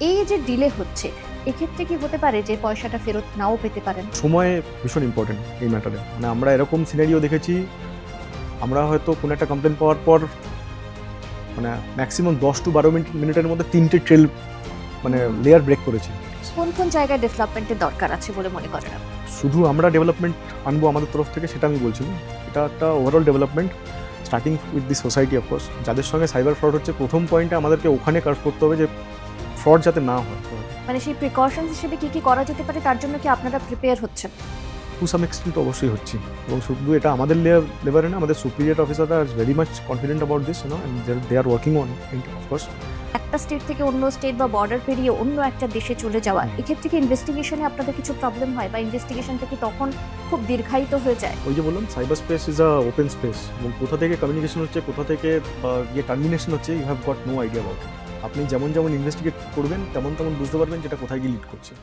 এই যে ডিলে হচ্ছে, এক্ষেত্রে কি হতে পারে যে পয়সাটা ফেরত নাও পেতে পারেন? সময় ভীষণ ইম্পর্টেন্ট এই ম্যাটারে। মানে আমরা এরকম সিনারিও দেখেছি, আমরা হয়তো কোনো একটা কমপ্লেন পাওয়ার পর মানে ম্যাক্সিমাম 10 to 12 মিনিটের মধ্যে 3টে ট্রেল মানে লেয়ার ব্রেক করেছি। কোন কোন জায়গায় ডেভেলপমেন্টের দরকার আছে বলে মনে করেন আপনি? শুধু আমরা ডেভেলপমেন্ট আনবো আমাদের তরফ থেকে সেটা আমি বলছি না। এটা একটা overall development starting with the society of course. যাদের সঙ্গে সাইবার ফ্রড হচ্ছে, প্রথম পয়েন্টে আমাদেরকে ওখানে কাজ করতে হবে যে ফ্রড যাতে না হয়। মানে সেই প্রিকশনস হিসেবে কি কি করা যেতে পারে, তার জন্য কি আপনারা প্রিপেয়ার হচ্ছেন? টু সাম এক্সটেন্ট অবশ্যই হচ্ছি, এবং শুধু এটা আমাদের লেভেলে না, আমাদের সুপিরিয়র অফিসাররা are very much confident about this, and they are working on it of course. একটা স্টেট থেকে অন্য স্টেট বা বর্ডার পেরিয়ে অন্য একটা দেশে চলে যাওয়া, এক্ষেত্রে কি ইনভেস্টিগেশনে আপনাদের কিছু প্রবলেম হয় বা ইনভেস্টিগেশনটা কি তখন খুব দীর্ঘায়িত হয়ে যায়? ওই যে বললাম, cyber space is a open space, এবং কোথা থেকে কমিউনিকেশন হচ্ছে, কোথা থেকে গিয়ে টার্মিনেশন হচ্ছে, you have got no idea about. আপনি যেমন যেমন ইনভেস্টিগেট করবেন তেমন তেমন বুঝতে পারবেন যেটা কোথায় গিয়ে লিড করছে।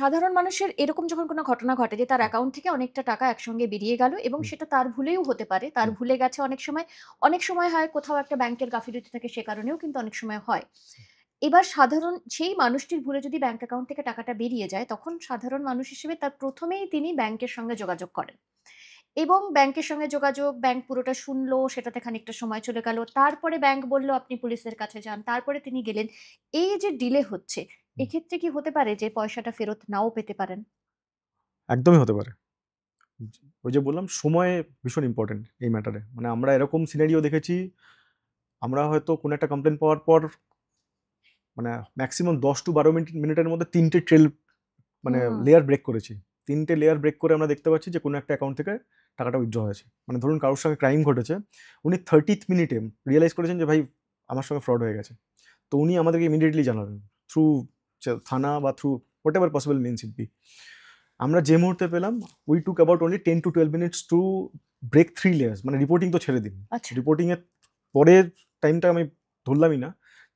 সাধারণ মানুষের এরকম যখন কোনো ঘটনা ঘটে যে তার অ্যাকাউন্ট থেকে অনেকটা টাকা একসঙ্গে বেরিয়ে গেল এবং সেটা তার ভুলেও হতে পারে, তার ভুলে গেছে অনেক সময় হয় কোথাও একটা ব্যাংকের গাফিলতি থাকে, সে কারণেও কিন্তু অনেক সময় হয়। এবার সাধারণ সেই মানুষটির ভুলে যদি ব্যাংক অ্যাকাউন্ট থেকে টাকাটা বেরিয়ে যায়, তখন সাধারণ মানুষ হিসেবে তার ১ম এই তিনি ব্যাংকের সঙ্গে যোগাযোগ করেন। এবং ব্যাংকের সঙ্গে যোগাযোগ, ব্যাংক পুরোটা শুনলো, সেটাতে খানিকটা সময় চলে গেল। তারপরে ব্যাংক বলল আপনি পুলিশের কাছে যান। তারপরে তিনি গেলেন। এই যে ডিলে হচ্ছে, এক্ষেত্রে কি হতে পারে যে পয়সাটা ফেরত নাও পেতে পারেন? একদমই হতে পারে। ওই যে বললাম, সময় ভীষণ ইম্পর্টেন্ট এই ম্যাটারে। মানে আমরা এরকম সিনারিও দেখেছি, আমরা হয়তো কোনো একটা কমপ্লেন পাওয়ার পর মানে ম্যাক্সিমাম 10 to 12 মিনিটের মধ্যে 3টে ট্রেল মানে লেয়ার ব্রেক করেছি। 3টে লেয়ার ব্রেক করে আমরা দেখতে পাচ্ছি যে কোনো একটা অ্যাকাউন্ট থেকে টাকাটা উইথড্র হয়েছে। মানে ধরুন কারোর সঙ্গে ক্রাইম ঘটেছে, উনি 30th মিনিটে রিয়ালাইজ করেছেন যে ভাই আমার সঙ্গে ফ্রড হয়ে গেছে। তো উনি আমাদেরকে ইমিডিয়েটলি জানালেন থ্রু থানা বা through whatever possible means it be. আমরা যে মুহূর্তে পেলাম, we took about only 10 to 12 minutes to break 3 layers. মানে রিপোর্টিং তো ছেড়ে দিন, আচ্ছা। রিপোর্টিংয়ের পরের টাইমটা আমি ধরলামই না।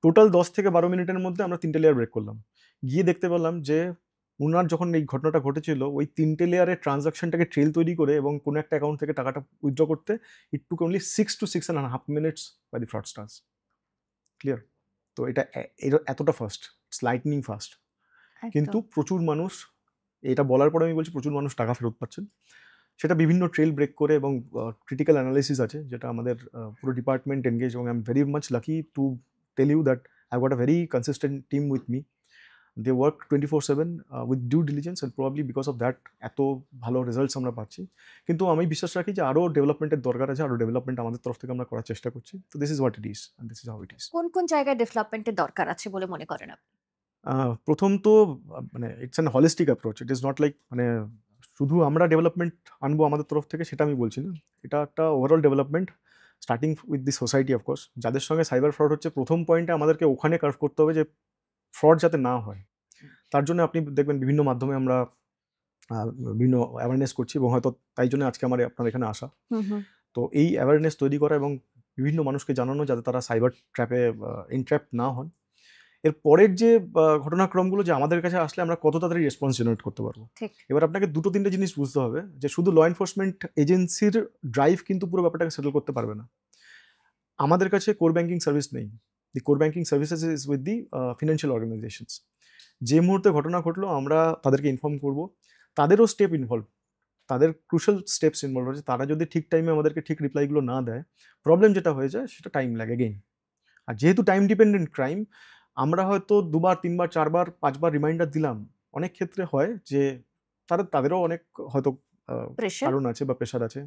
টোটাল 10 থেকে 12 মিনিটের মধ্যে আমরা 3টে লেয়ার ব্রেক করলাম। গিয়ে দেখতে পেলাম যে উনার যখন এই ঘটনাটা ঘটেছিল, ওই 3টে লেয়ারের ট্রানজাকশনটাকে ট্রেল তৈরি করে এবং কোনো একটা অ্যাকাউন্ট থেকে টাকাটা উইথড্র করতে it took only 6 to 6.5 minutes by the fraudsters. Clear? তো এটা এতটা ফাস্ট, ইটস লাইটনিং ফাস্ট। কিন্তু একদম। প্রচুর মানুষ, এটা বলার পরে আমি বলছি প্রচুর মানুষ টাকা ফেরত পাচ্ছেন। সেটা বিভিন্ন ট্রেল ব্রেক করে, এবং ক্রিটিক্যাল অ্যানালাইসিস আছে যেটা আমাদের পুরো ডিপার্টমেন্ট এনগেজ, এবং I am very much lucky to tell you that I got a very consistent team with me. They work 24/7 with due diligence, and probably because of that এত ভালো results আমরা পাচ্ছি। কিন্তু আমি বিশ্বাস রাখি যে আরও ডেভেলপমেন্টের দরকার আছে, আরও ডেভেলপমেন্ট আমাদের তরফ থেকে আমরা করার চেষ্টা করছি। তো this is what it is, and this is how it is. কোন কোন জায়গায় ডেভেলপমেন্টের দরকার আছে বলে মনে করেন আপনি? প্রথম তো মানে it's an holistic approach. It is not like মানে শুধু আমরা ডেভেলপমেন্ট আনবো আমাদের তরফ থেকে সেটা আমি বলছি না। এটা একটা overall development starting with the society of course. যাদের সঙ্গে সাইবার ফ্রড হচ্ছে, প্রথম পয়েন্টে আমাদেরকে ওখানে কাজ করতে হবে যে ফ্রড যাতে না হয়। তার জন্য আপনি দেখবেন বিভিন্ন মাধ্যমে আমরা বিভিন্ন অ্যাওয়ারনেস করছি, এবং হয়তো তাই জন্য আজকে আমার আপনার এখানে আসা। হুম, হুম। তো এই অ্যাওয়ারনেস তৈরি করা এবং বিভিন্ন মানুষকে জানানো যাতে তারা সাইবার ট্র্যাপে এনট্র্যাপ না হন। এর পরের যে ঘটনাক্রমগুলো, যে আমাদের কাছে আসলে আমরা কত তাড়াতাড়ি রেসপন্স জেনারেট করতে পারবো। ঠিক। এবার আপনাকে 2-3টে জিনিস বুঝতে হবে, যে শুধু ল এনফোর্সমেন্ট এজেন্সির ড্রাইভ কিন্তু পুরো ব্যাপারটাকে সেটেল করতে পারবে না। আমাদের কাছে কোর ব্যাংকিং সার্ভিস নেই। The core banking services is with the financial organisations. যে মুহূর্তে ঘটনা ঘটলো আমরা তাদেরকে ইনফর্ম করব। তাদেরও স্টেপ ইনভলভ, তাদের ক্রুশাল স্টেপস ইনভলভ আছে। তারা যদি ঠিক টাইমে আমাদেরকে ঠিক রিপ্লাইগুলো না দেয়, প্রবলেম যেটা হয়ে যায় সেটা টাইম লাগে এগেইন। আর যেহেতু টাইম ডিপেন্ডেন্ট ক্রাইম, আমরা হয়তো ২ বার, ৩ বার, ৪ বার, ৫ বার রিমাইন্ডার দিলাম। অনেক ক্ষেত্রে হয় যে তাদেরও অনেক হয়তো প্রেশার। কারণ আছে বা প্রেশার আছে।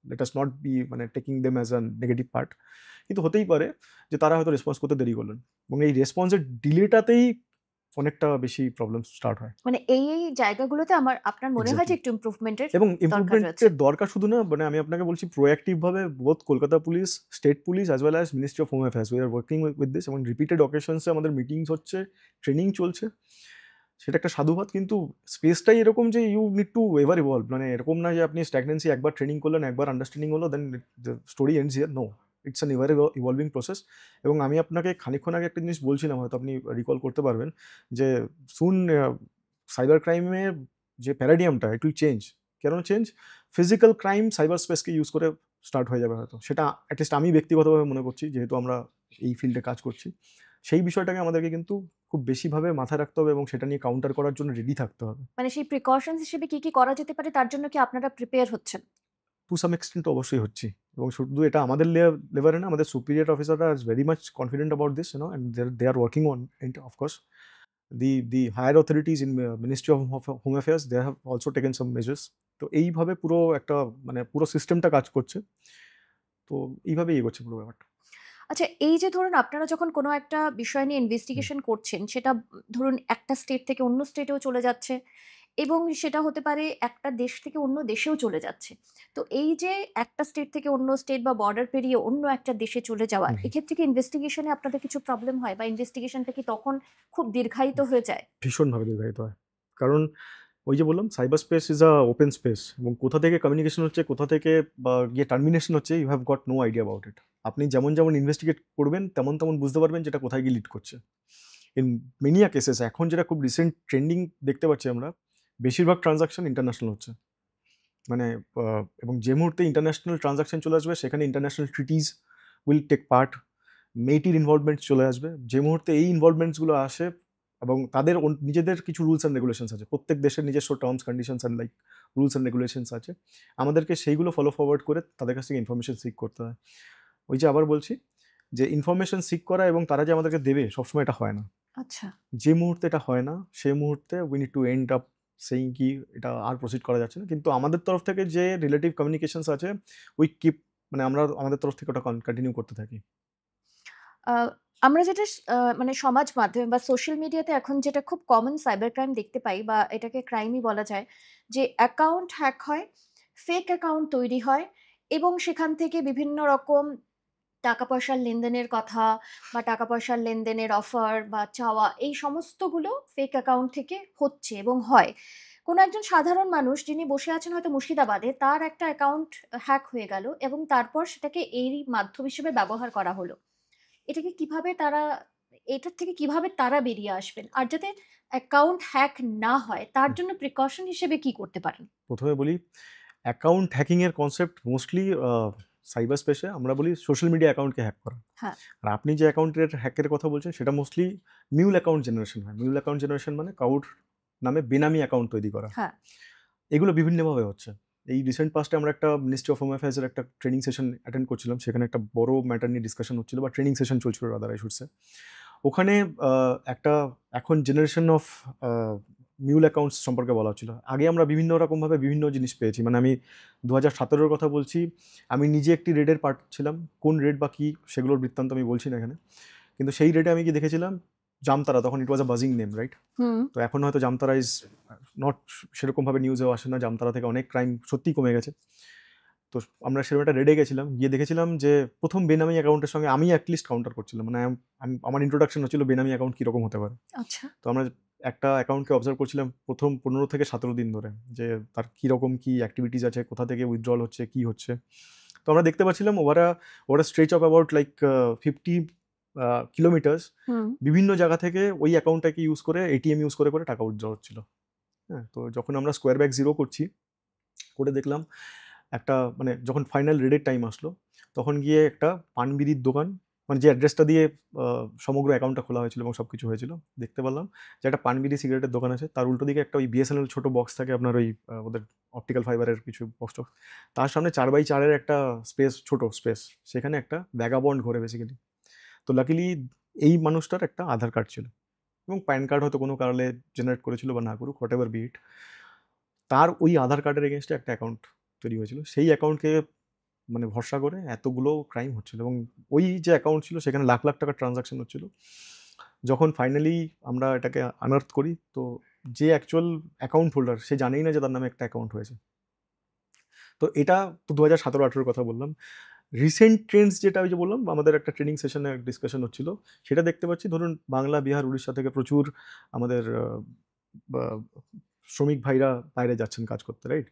লেট আস নট বি মানে taking them as a negative part. কিন্তু হতেই পারে যে তারা হয়তো রেসপন্স করতে দেরি করলেন, এবং এই রেসপন্সের ডিলেটাতেই অনেকটা বেশি প্রবলেম স্টার্ট হয়। মানে এই জায়গাগুলোতে আপনার মনে হয় যে এক্সাক্টলি। একটু ইমপ্রুভমেন্টের এবং দরকার রয়েছে। ইমপ্রুভমেন্টের দরকার শুধু না, মানে আমি আপনাকে বলছি প্রোঅ্যাক্টিভ ভাবে both Kolkata police, state police as well as ministry of home affairs, we are working with this, এবং রিপিটেড অকেশনসে আমাদের মিটিংস হচ্ছে, ট্রেনিং চলছে। সেটা একটা সাধুবাদ। কিন্তু স্পেসটাই এরকম যে you need to ever evolve. মানে এরকম না যে আপনি স্ট্যাগনেন্সি, একবার ট্রেনিং করলেন, একবার আন্ডারস্ট্যান্ডিং হলো, then the story ends here. No, it's an evolving process. এবং আমি আপনাকে খানিকক্ষণ আগে একটা জিনিস বলছিলাম, হয়তো আপনি রিকল করতে পারবেন, যে সুন সাইবার ক্রাইমের যে প্যারাডিয়ামটা ইট উইল চেঞ্জ। কেন চেঞ্জ? ফিজিক্যাল ক্রাইম সাইবার স্পেসকে ইউজ করে স্টার্ট হয়ে যাবে হয়তো, সেটা অ্যাটলিস্ট আমি ব্যক্তিগতভাবে মনে করছি, যেহেতু আমরা এই ফিল্ডে কাজ করছি। সেই বিষয়টাকে আমাদেরকে কিন্তু খুব বেশিভাবে মাথায় রাখতে হবে এবং সেটা নিয়ে কাউন্টার করার জন্য রেডি থাকতে হবে। মানে সেই প্রিকশনস হিসেবে কি করা যেতে পারে তার জন্য কি আপনারা প্রিপেয়ার হচ্ছেন? টু সাম এক্সটেন্ট তো অবশ্যই হচ্ছি, এবং শুধু এটা আমাদের লেভেলে না, আমাদের সুপিরিয়র অফিসাররা is very much confident about this, and they are working on it, of course. The higher authorities in Ministry of Home Affairs, they have also taken some measures. তো এইভাবে পুরো একটা মানে পুরো সিস্টেমটা কাজ করছে। তো এইভাবেই এগোচ্ছে পুরো ব্যাপারটা। আচ্ছা, এই যে ধরুন আপনারা যখন কোনো একটা বিষয় নিয়ে হুম। ইনভেস্টিগেশন করছেন, সেটা ধরুন একটা স্টেট থেকে অন্য স্টেটেও চলে যাচ্ছে এবং সেটা হতে পারে একটা দেশ থেকে অন্য দেশেও চলে যাচ্ছে। তো এই যে একটা স্টেট থেকে অন্য স্টেট বা বর্ডার পেরিয়ে অন্য একটা দেশে চলে যাওয়া, হুম, হুম। এক্ষেত্রে কি ইনভেস্টিগেশনে আপনাদের কিছু প্রবলেম হয় বা ইনভেস্টিগেশনটা কি তখন খুব দীর্ঘায়িত হয়ে যায়? ভীষণভাবে দীর্ঘায়িত হয়। কারণ ওই যে বললাম, cyber space is a open space, এবং কোথা থেকে কমিউনিকেশন হচ্ছে, কোথা থেকে বা গিয়ে টার্মিনেশন হচ্ছে, you have got no idea about it. আপনি যেমন ইনভেস্টিগেট করবেন তেমন বুঝতে পারবেন যেটা কোথায় গিয়ে লিড করছে। ইন মেনি কেসেস এখন যেটা খুব রিসেন্ট ট্রেন্ডিং দেখতে পাচ্ছি আমরা, বেশিরভাগ ট্রানজাকশন ইন্টারন্যাশনাল হচ্ছে। মানে এবং যে মুহূর্তে ইন্টারন্যাশনাল ট্রানজাকশন চলে আসবে, সেখানে international treaties will take part, মেইটির ইনভলভমেন্ট চলে আসবে। যে মুহূর্তে এই ইনভলভমেন্টসগুলো আসে, এবং তাদের নিজেদের কিছু রুলস অ্যান্ড রেগুলেশনস আছে, প্রত্যেক দেশের নিজস্ব terms conditions and like rules and regulations আছে, আমাদেরকে সেইগুলো ফলো ফরওয়ার্ড করে তাদের কাছ থেকে ইনফরমেশন সিক করতে হয়। ওই যে আবার বলছি, যে ইনফরমেশন সিক করা এবং তারা যে আমাদেরকে দেবে সবসময় এটা হয় না। আচ্ছা। যে মুহূর্তে এটা হয় না, সেই মুহূর্তে we need to end up saying কি এটা আর প্রসিড করা যাচ্ছে না। কিন্তু আমাদের তরফ থেকে যে রিলেটিভ কমিউনিকেশনস আছে, উই কিপ, মানে আমরা আমাদের তরফ থেকে ওটা কন্টিনিউ করতে থাকি। আ আমরা যেটা মানে সমাজ মাধ্যমে বা সোশ্যাল মিডিয়াতে এখন যেটা খুব কমন সাইবার ক্রাইম দেখতে পাই বা এটাকে ক্রাইমই বলা যায়, যে অ্যাকাউন্ট হ্যাক হয়, ফেক অ্যাকাউন্ট তৈরি হয় এবং সেখান থেকে বিভিন্ন রকম টাকা পয়সার লেনদেনের কথা বা টাকা পয়সার লেনদেনের অফার বা চাওয়া, এই সমস্তগুলো ফেক অ্যাকাউন্ট থেকে হচ্ছে এবং হয়। কোনো একজন সাধারণ মানুষ যিনি বসে আছেন হয়তো মুর্শিদাবাদে, তার একটা অ্যাকাউন্ট হ্যাক হয়ে গেল এবং তারপর সেটাকে এরই মাধ্যম হিসেবে ব্যবহার করা হলো। এটাকে কিভাবে তারা এটার থেকে কিভাবে তারা বেরিয়ে আসবেন? আর যাতে অ্যাকাউন্ট হ্যাক না হয় তার জন্য প্রিকশন হিসেবে কি করতে পারেন? প্রথমে বলি, অ্যাকাউন্ট হ্যাকিং এর কনসেপ্ট মোস্টলি সাইবার স্পেসে আমরা বলি সোশ্যাল মিডিয়া অ্যাকাউন্টকে হ্যাক করা। হ্যাঁ, আর আপনি যে অ্যাকাউন্টের হ্যাকের কথা বলছেন, সেটা মোস্টলি মিউল অ্যাকাউন্ট জেনারেশন হয়। মিউল অ্যাকাউন্ট জেনারেশন মানে কারোর নামে বেনামি অ্যাকাউন্ট তৈরি করা। হ্যাঁ। এগুলো বিভিন্নভাবে হচ্ছে। এই রিসেন্ট পাস্টে আমরা একটা মিনিস্ট্রি অফ হোম অ্যাফেয়ার্স এর একটা ট্রেনিং সেশন অ্যাটেন্ড করছিলাম। সেখানে একটা বড় ম্যাটার নিয়ে ডিসকাশন হচ্ছিল, বা ট্রেনিং সেশন চলছিল রাদার আই শুড সে। ওখানে একটা এখন generation of a mule accounts সম্পর্কে বলা হচ্ছিল। আগে আমরা বিভিন্ন রকমভাবে বিভিন্ন জিনিস পেয়েছি। মানে আমি ২০১৭ র কথা বলছি। আমি নিজে একটি রেডের পার্ট ছিলাম। কোন রেড বা কি সেগুলোর বৃত্তান্ত আমি বলছি না এখানে। কিন্তু সেই রেডে আমি গিয়ে দেখেছিলাম জামতারা, তখন ইট ওয়াজ আ বাজিং নেম, রাইট? হুম। তো এখন হয়তো জামতারা ইজ নট সেরকমভাবে নিউজেও আসে না। জামতারা থেকে অনেক ক্রাইম সত্যিই কমে গেছে। তো আমরা সেরকম একটা রেডে গেছিলাম। গিয়ে দেখেছিলাম যে ১ম বেনামি অ্যাকাউন্টের সঙ্গে আমি এটলিস্ট কাউন্টার করছিলাম। মানে আমার ইন্ট্রোডাকশন হচ্ছিল বেনামি অ্যাকাউন্ট কিরকম হতে পারে। আচ্ছা। তো আমরা একটা অ্যাকাউন্টকে অবজার্ভ করছিলাম ১ম ১৫ থেকে ১৭ দিন ধরে, যে তার কিরকম কি অ্যাক্টিভিটিস আছে, কোথা থেকে উইথড্রল হচ্ছে, কি হচ্ছে। তো আমরা দেখতে পাচ্ছিলাম over a stretch of about like 50 kilometres hmm. বিভিন্ন জায়গা থেকে ওই অ্যাকাউন্টটাকে ইউজ করে, এটিএম ইউজ করে টাকা উইথড্র হচ্ছিল। হ্যাঁ? তো যখন আমরা স্কোয়ার ব্যাক জিরো করছি, করে দেখলাম একটা, মানে যখন ফাইনাল রেডের টাইম আসলো, তখন গিয়ে একটা পান বিড়ির দোকান, মানে যে অ্যাড্রেসটা দিয়ে সমগ্র অ্যাকাউন্টটা খোলা হয়েছিল এবং সবকিছু হয়েছিল, দেখতে পারলাম যে একটা পান বিড়ি সিগারেটের দোকান আছে। তার উল্টো দিকে একটা ওই বিএসএনএল ছোট বক্স থাকে আপনার, ওই ওদের অপটিক্যাল ফাইবারের কিছু বক্স টক্স। তার সামনে 4x4 এর একটা স্পেস, ছোট স্পেস। সেখানে একটা ভ্যাগাবন্ড ঘোরে বেসিক্যালি। তো লাকিলি এই মানুষটার একটা আধার কার্ড ছিল, এবং প্যান কার্ড হয়তো কোনো কারণে জেনারেট করেছিল বা না করুক, হোয়াটএভার বি ইট। তার ওই আধার কার্ডের এগেইনস্টে একটা অ্যাকাউন্ট তৈরি হয়েছিল। সেই অ্যাকাউন্টকে মানে ভরসা করে এতগুলো ক্রাইম হচ্ছিল, এবং ওই যে অ্যাকাউন্ট ছিল সেখানে লাখ, লাখ টাকার ট্রান্সেকশন হচ্ছিল। যখন ফাইনালি আমরা এটাকে আনআর্থ করি, তো যে অ্যাকচুয়াল অ্যাকাউন্ট হোল্ডার সে জানেই না যে তার নামে একটা অ্যাকাউন্ট হয়েছে। তো এটা তো ২০১৭-১৮ কথা বললাম। রিসেন্ট ট্রেন্ডস যেটা ওই যে বললাম, আমাদের একটা ট্রেনিং সেশনে ডিসকাশন হচ্ছিল। সেটা দেখতে পাচ্ছি, ধরুন বাংলা, বিহার, উড়িষ্যা থেকে প্রচুর আমাদের বা শ্রমিক ভাইরা বাইরে যাচ্ছেন কাজ করতে, রাইট?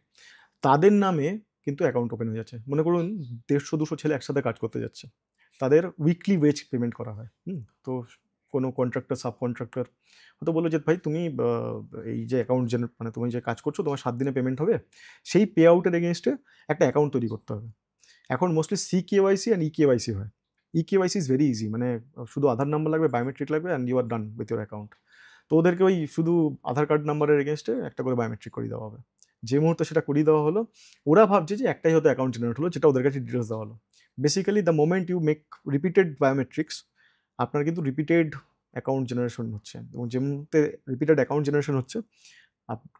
তাদের নামে কিন্তু অ্যাকাউন্ট ওপেন হয়ে যাচ্ছে। মনে করুন ১৫০-২০০ ছেলে একসাথে কাজ করতে যাচ্ছে। তাদের উইকলি ওয়েজ পেমেন্ট করা হয়। তো কোনো কন্ট্রাক্টর, সাব কন্ট্রাক্টর হয়তো বললো যে ভাই তুমি এই যে অ্যাকাউন্ট মানে তুমি যে কাজ করছো তোমার 7 দিনে পেমেন্ট হবে, সেই পে আউটের এগেনস্টে একটা অ্যাকাউন্ট তৈরি করতে হবে। এখন মোস্টলি CKYC অ্যান্ড EKYC হয়। EKYC ইজ ভেরি ইজি, মানে শুধু আধার নাম্বার লাগবে, বায়োমেট্রিক লাগবে, and you are done with your account. তো ওদেরকে ওই শুধু আধার কার্ড নাম্বারের এগেনস্টে একটা করে বায়োমেট্রিক করিয়ে দেওয়া হবে। যে মুহূর্তে সেটা করিয়ে দেওয়া হলো, ওরা ভাবছে যে একটাই হয়তো অ্যাকাউন্ট জেনারেট হলো, যেটা ওদের কাছে ডিটেলস দেওয়া হলো। Basically the moment you make repeated biometrics, আপনার কিন্তু রিপিটেড অ্যাকাউন্ট জেনারেশন হচ্ছে, এবং যে মুহূর্তে রিপিটেড অ্যাকাউন্ট জেনারেশন হচ্ছে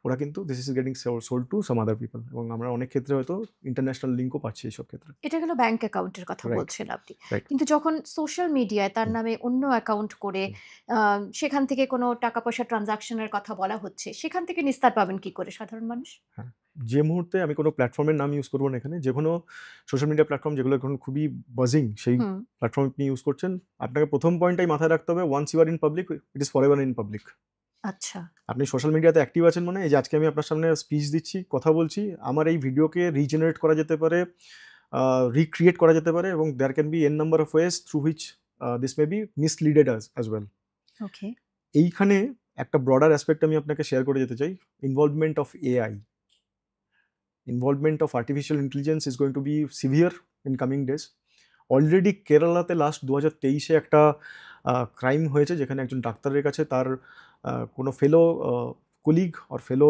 ওরা কিন্তু this is getting sold to some other people, এবং আমরা অনেক ক্ষেত্রে হয়তো ইন্টারন্যাশনাল লিঙ্কও পাচ্ছি এইসব ক্ষেত্রে। এটা গেল ব্যাংক অ্যাকাউন্টের কথা রাইট, বলছেন আপনি। রাইট। কিন্তু যখন সোশ্যাল মিডিয়ায় তার নামে অন্য অ্যাকাউন্ট করে সেখান থেকে কোনো টাকা পয়সা ট্রান্সাকশনের কথা বলা হচ্ছে, সেখান থেকে নিস্তার পাবেন কি করে সাধারণ মানুষ? হ্যাঁ, যে মুহূর্তে আমি কোনো প্ল্যাটফর্মের নাম ইউজ করবো না এখানে, যে কোনো সোশ্যাল মিডিয়া প্ল্যাটফর্ম যেগুলো এখন খুবই বাজিং, সেই হুম, প্ল্যাটফর্ম আপনি ইউজ করছেন, আপনাকে প্রথম পয়েন্টটাই মাথায় রাখতে হবে, once you are in public, it is forever in public. আচ্ছা। আপনি সোশ্যাল মিডিয়াতে অ্যাক্টিভ আছেন মানে, এই যে আজকে আমি আপনার সামনে স্পিচ দিচ্ছি, কথা বলছি, আমার এই ভিডিওকে রিজেনারেট করা যেতে পারে, রিক্রিয়েট করা যেতে পারে, এবং there can be an number of ways through which this may be misleaded as well. Okay. এইখানে একটা ব্রডার অ্যাসপেক্ট আমি আপনাকে শেয়ার করে যেতে চাই, involvement of AI, involvement of artificial intelligence is going to be severe in coming days. Already কেরালাতে last 2023-এ একটা ক্রাইম হয়েছে, যেখানে একজন ডাক্তারের কাছে তার কোনো fellow colleague or fellow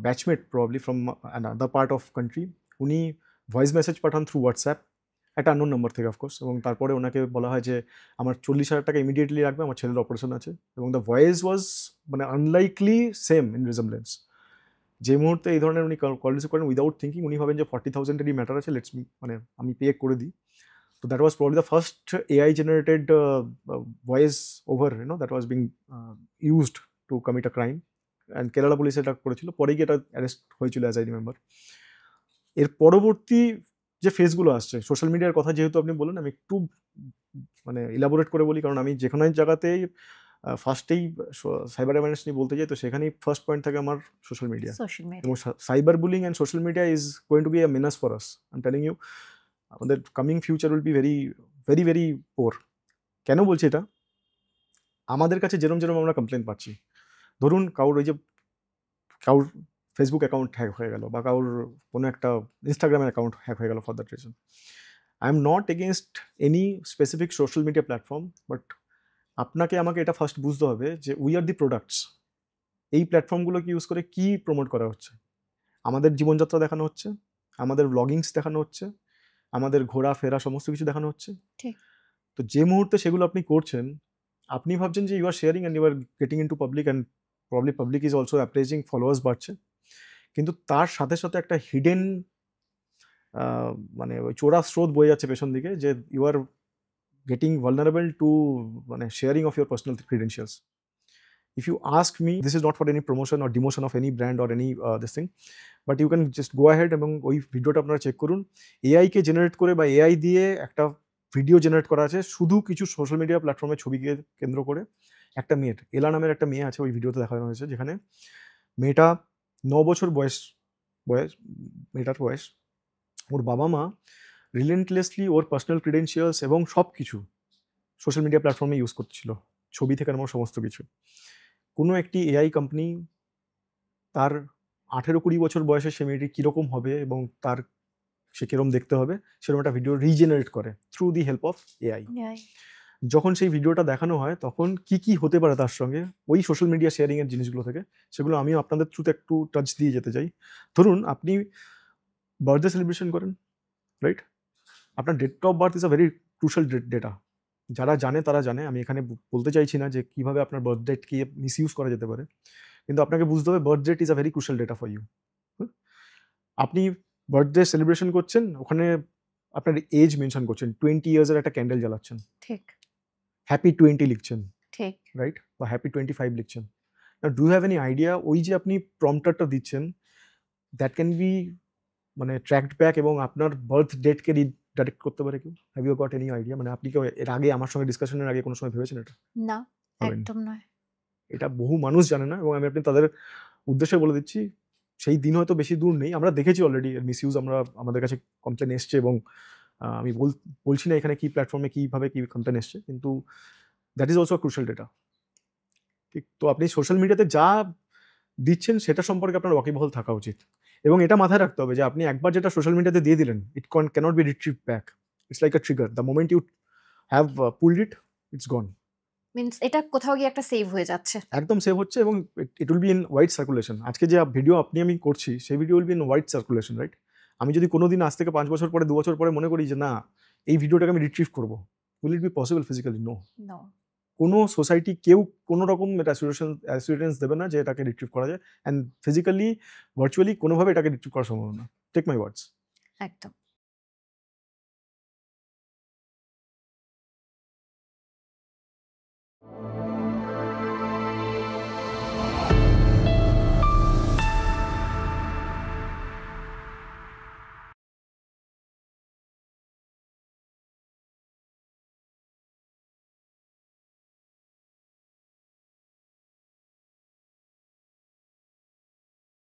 batchmate probably from another part of country, উনি ভয়েস মেসেজ পাঠান থ্রু হোয়াটসঅ্যাপ, একটা আননোন নাম্বার থেকে অফকোর্স, এবং তারপরে ওনাকে বলা হয় যে আমার 40,000 টাকা ইমিডিয়েটলি লাগবে, আমার ছেলের অপারেশন আছে, এবং দ্য ভয়েস ওয়াজ মানে আনলাইকলি সেম ইন রিজেম্বলেন্স। যে মুহূর্তে এই ধরনের উনি কল রিসিভ করেন উইদাউট থিঙ্কিং, উনি ভাবেন যে 40,000-এরই ম্যাটার আছে, মানে আমি পে করে দিই। তো that was probably the first AI generated voice over that was being used to commit a crime, and Kerala police এটা করেছিল, পরে গিয়ে এটা অ্যারেস্ট হয়েছিল অ্যাজ আই রিমেম্বার। এর পরবর্তী যে ফেজগুলো আসছে, সোশ্যাল মিডিয়ার কথা যেহেতু আপনি বললেন, আমি একটু মানে ইলাবোরেট করে বলি, কারণ আমি যেখানে জায়গাতেই ফার্স্টেই সাইবার অ্যাওয়ারনেস নিয়ে বলতে যাই, তো সেখানেই ফার্স্ট পয়েন্ট থাকে আমার সোশ্যাল মিডিয়া। Social media. এবং cyber bullying and social media is going to be a menace for us, I am telling you. আমাদের coming future will be very very very poor. কেন বলছি এটা? আমাদের কাছে যেরম আমরা কমপ্লেন পাচ্ছি, ধরুন কারোর ফেসবুক অ্যাকাউন্ট হ্যাক হয়ে গেল, বা কারোর কোনো একটা ইনস্টাগ্রামের অ্যাকাউন্ট হ্যাক হয়ে গেল, for that reason I am not against any specific social media platform, but আপনাকে আমাকে এটা ফার্স্ট বুঝতে হবে যে উই আর দি প্রোডাক্টস। এই প্ল্যাটফর্মগুলোকে ইউজ করে কি প্রমোট করা হচ্ছে? আমাদের জীবনযাত্রা দেখানো হচ্ছে, আমাদের ব্লগিংস দেখানো হচ্ছে, আমাদের ঘোরাফেরা সমস্ত কিছু দেখানো হচ্ছে। ঠিক। তো যে মুহূর্তে সেগুলো আপনি করছেন, আপনি ভাবছেন যে you are sharing and you are getting into public, and probably public is also appraising, followers বাড়ছে, কিন্তু তার সাথে সাথে একটা হিডেন মানে ওই চোরা স্রোত বয়ে যাচ্ছে পেছন দিকে, যে you are getting vulnerable to মানে sharing of your personal credentials. If you ask me, this is not for any promotion or demotion of any brand or any this thing, but you can just go ahead এবং ওই ভিডিওটা আপনারা check করুন, AI কে generate করে বা AI দিয়ে একটা video generate করা আছে শুধু কিছু সোশ্যাল মিডিয়া প্ল্যাটফর্মের ছবিকে কেন্দ্র করে। একটা মেয়ের, এলা নামের একটা মেয়ে আছে, ওই ভিডিওতে দেখানো হয়েছে, যেখানে মেয়েটা 9 বছর বয়স, মেয়েটার বয়স, ওর বাবা মা রিলেন্টলেসলি ওর পার্সোনাল ক্রিডেন্সিয়ালস এবং সব কিছু সোশ্যাল মিডিয়া প্ল্যাটফর্মে ইউজ করছিল, ছবি থেকে আমার সমস্ত কিছু। কোনো একটি AI কোম্পানি তার 18-20 বছর বয়সে সে মেয়েটি কীরকম হবে এবং তার সে কীরকম দেখতে হবে সেরকম একটা ভিডিও রিজেনারেট করে through the help of AI। যখন সেই ভিডিওটা দেখানো হয় তখন কি হতে পারে তার সঙ্গে ওই সোশ্যাল মিডিয়া শেয়ারিংয়ের জিনিসগুলো থেকে, সেগুলো আমিও আপনাদের থ্রুতে একটু টাচ দিয়ে যেতে চাই। ধরুন আপনি বার্থডে সেলিব্রেশন করেন, রাইট? আপনার date of birth is a very crucial data. যারা জানে তারা জানে, আমি এখানে বলতে চাইছি না যে কীভাবে আপনার বার্থ ডেটকে মিসইউজ করা যেতে পারে, কিন্তু আপনাকে বুঝতে হবে birth date is a very crucial data for you. আপনি বার্থডে সেলিব্রেশন করছেন, ওখানে আপনার এজ মেনশন করছেন, 20 ইয়ার্সের একটা ক্যান্ডেল জ্বালাচ্ছেন, ঠিক। হ্যাপি 20 লিখছেন, ঠিক। রাইট? বা হ্যাপি 25 লিখছেন। ডু হ্যাভ এনি আইডিয়া ওই যে আপনি প্রম্পটারটা দিচ্ছেন, দ্যাট ক্যান বি মানে ট্র্যাকড ব্যাক এবং আপনার বার্থ ডেটকে রিডাইরেক্ট করতে পারে কেউ? Have you got any idea? মানে আপনি কি এর আগে আমার সঙ্গে ডিসকাশনের আগে কোনো সময় ভেবেছেন এটা? না, ভাবেননি। একদম নয়। এটা বহু মানুষ জানে না, এবং আমি আপনি তাদের উদ্দেশ্যে বলে দিচ্ছি, সেই দিন হয়তো বেশি দূর নেই, আমরা দেখেছি অলরেডি এর মিসইউজ, আমাদের কাছে কমপ্লেন এসছে এবং আমি বলছি না এখানে কি প্ল্যাটফর্মে কীভাবে কী কন্টেন্ট এসছে, কিন্তু that is also crucial data. ঠিক, তো আপনি সোশ্যাল মিডিয়াতে যা দিচ্ছেন সেটা সম্পর্কে আপনার ওয়াকিবহাল থাকা উচিত, এবং এটা মাথায় রাখতে হবে যে আপনি একবার যেটা সোশ্যাল মিডিয়াতে দিয়ে দিলেন, it can't be retrieve back. It's like a trigger, the moment you have pulled it, it's gone. Means এটা কোথাও গিয়ে একটা সেভ হয়ে যাচ্ছে। একদম সেভ হচ্ছে, এবং it will be in wide circulation. আজকে যে ভিডিও আমি করছি, সেই video will be in wide circulation, right? আমি যদি কোনোদিন আজ থেকে 5 বছর পরে, 2 বছর পরে মনে করি যে না, এই ভিডিওটাকে আমি রিট্রিভ করবো, will it be possible physically? No. No. কোনো সোসাইটি কেউ কোনো রকম অ্যাসুরেন্স দেবে না যে এটাকে রিট্রিভ করা যায়, অ্যান্ড ফিজিক্যালি, ভার্চুয়ালি কোনোভাবে এটাকে রিট্রিভ করা সম্ভব না। টেক মাই ওয়ার্ডস। একদম।